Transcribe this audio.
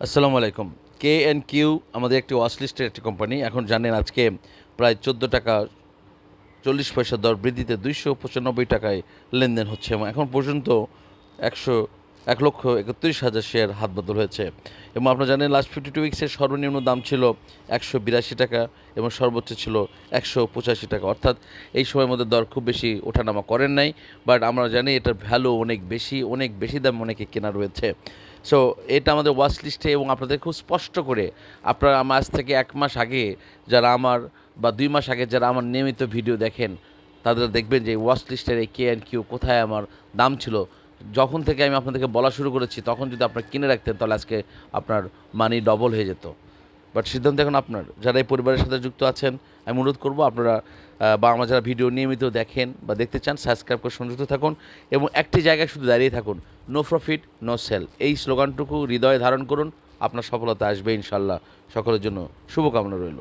আসসালামু আলাইকুম। K&Q আমাদের একটি ওয়াচ লিস্টের একটি কোম্পানি। এখন জানেন আজকে প্রায় 14 টাকা 40 পয়সা দর বৃদ্ধিতে 295 টাকায় লেনদেন হচ্ছে এবং এখন পর্যন্ত 1,31,000 শেয়ার হাত বদল হয়েছে। এবং আপনারা জানেন লাস্ট 52 উইক্সের সর্বনিম্ন দাম ছিল 182 টাকা এবং সর্বোচ্চ ছিল 185 টাকা। অর্থাৎ এই সময়ের মধ্যে দর খুব বেশি ওঠানামা করেন নাই। বাট আমরা জানি এটার ভ্যালু অনেক বেশি দাম অনেকে কেনা রয়েছে। সো এটা আমাদের ওয়াচ লিস্টে এবং আপনাদের খুব স্পষ্ট করে আপনারা আমার আজ থেকে 1 মাস আগে যারা আমার বা 2 মাস আগে যারা আমার নিয়মিত ভিডিও দেখেন তাদের দেখবেন যে ওয়াচ লিস্টের এই K&Q কোথায় আমার দাম ছিল। যখন থেকে আমি আপনাদেরকে বলা শুরু করেছি তখন যদি আপনারা কিনে রাখতেন তাহলে আজকে আপনার মানি ডবল হয়ে যেত। বাট সিদ্ধান্ত এখন আপনার। যারা এই পরিবারের সাথে যুক্ত আছেন আমি অনুরোধ করব আপনারা বা আমার যারা ভিডিও নিয়মিত দেখেন বা দেখতে চান সাবস্ক্রাইব করে সংযুক্ত থাকুন এবং একটি জায়গায় শুধু দাঁড়িয়ে থাকুন, নো প্রফিট নো সেল। এই স্লোগানটুকু হৃদয়ে ধারণ করুন, আপনার সফলতা আসবে ইনশাল্লাহ। সকলের জন্য শুভকামনা রইল।